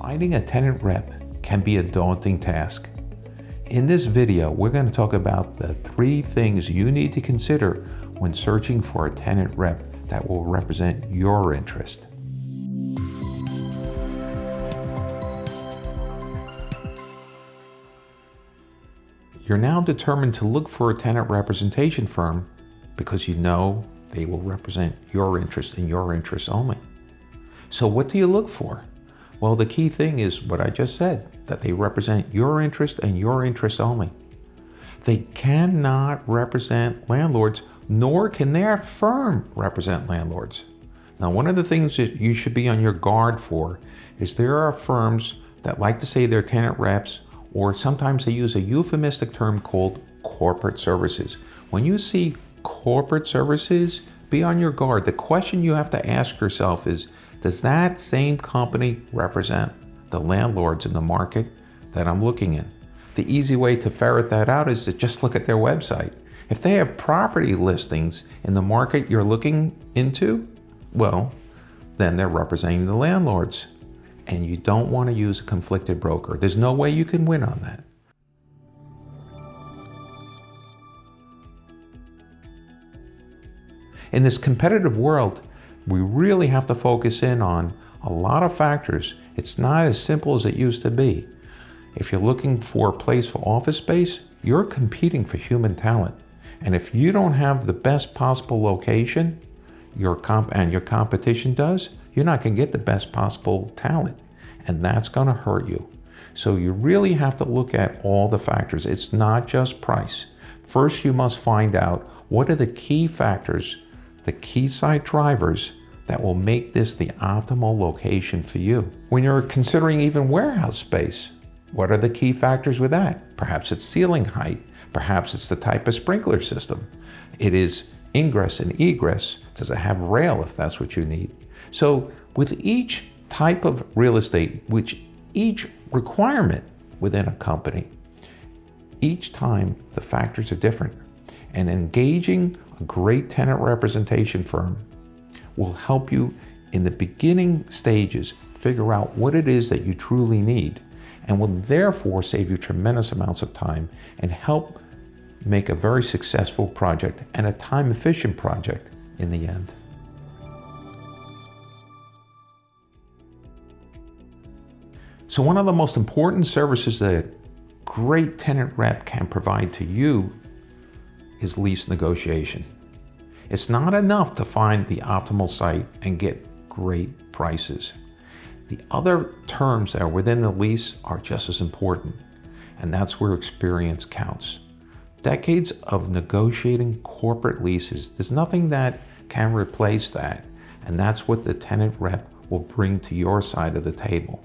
Finding a tenant rep can be a daunting task. In this video, we're going to talk about the 3 things you need to consider when searching for a tenant rep that will represent your interest. You're now determined to look for a tenant representation firm because you know they will represent your interest and your interest only. So what do you look for? Well, the key thing is what I just said, that they represent your interest and your interest only. They cannot represent landlords, nor can their firm represent landlords. Now, one of the things that you should be on your guard for is there are firms that like to say they're tenant reps, or sometimes they use a euphemistic term called corporate services. When you see corporate services, be on your guard. The question you have to ask yourself is, does that same company represent the landlords in the market that I'm looking in? The easy way to ferret that out is to just look at their website. If they have property listings in the market you're looking into, well, then they're representing the landlords. And you don't want to use a conflicted broker. There's no way you can win on that. In this competitive world, we really have to focus in on a lot of factors. It's not as simple as it used to be. If you're looking for a place for office space, you're competing for human talent. And if you don't have the best possible location, your competition does, you're not going to get the best possible talent. And that's going to hurt you. So you really have to look at all the factors. It's not just price. First, you must find out what are the key factors, the key site drivers that will make this the optimal location for you. When you're considering even warehouse space, what are the key factors with that? Perhaps it's ceiling height. Perhaps it's the type of sprinkler system. It is ingress and egress. Does it have rail if that's what you need? So with each type of real estate, which each requirement within a company, each time the factors are different. And engaging a great tenant representation firm will help you in the beginning stages figure out what it is that you truly need, and will therefore save you tremendous amounts of time and help make a very successful project and a time-efficient project in the end. So one of the most important services that a great tenant rep can provide to you is lease negotiation. It's not enough to find the optimal site and get great prices. The other terms that are within the lease are just as important, and that's where experience counts. Decades of negotiating corporate leases, there's nothing that can replace that, and that's what the tenant rep will bring to your side of the table.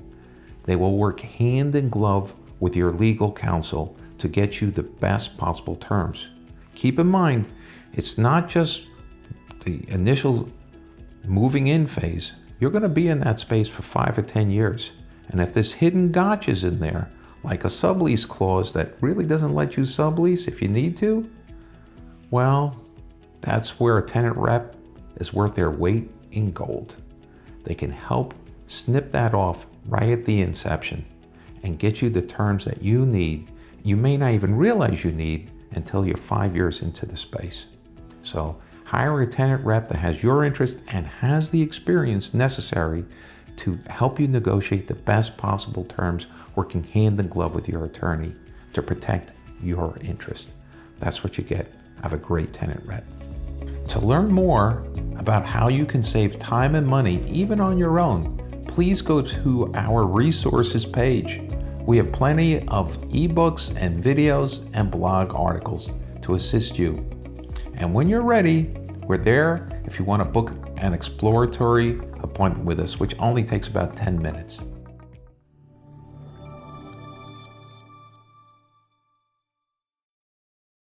They will work hand in glove with your legal counsel to get you the best possible terms. Keep in mind, it's not just the initial moving in phase. You're going to be in that space for 5 or 10 years. And if there's hidden gotchas in there, like a sublease clause that really doesn't let you sublease if you need to, well, that's where a tenant rep is worth their weight in gold. They can help snip that off right at the inception and get you the terms that you need. You may not even realize you need until you're 5 years into the space. So hire a tenant rep that has your interest and has the experience necessary to help you negotiate the best possible terms, working hand in glove with your attorney to protect your interest. That's what you get out of a great tenant rep. To learn more about how you can save time and money, even on your own, please go to our resources page. We have plenty of ebooks and videos and blog articles to assist you. And when you're ready, we're there if you want to book an exploratory appointment with us, which only takes about 10 minutes.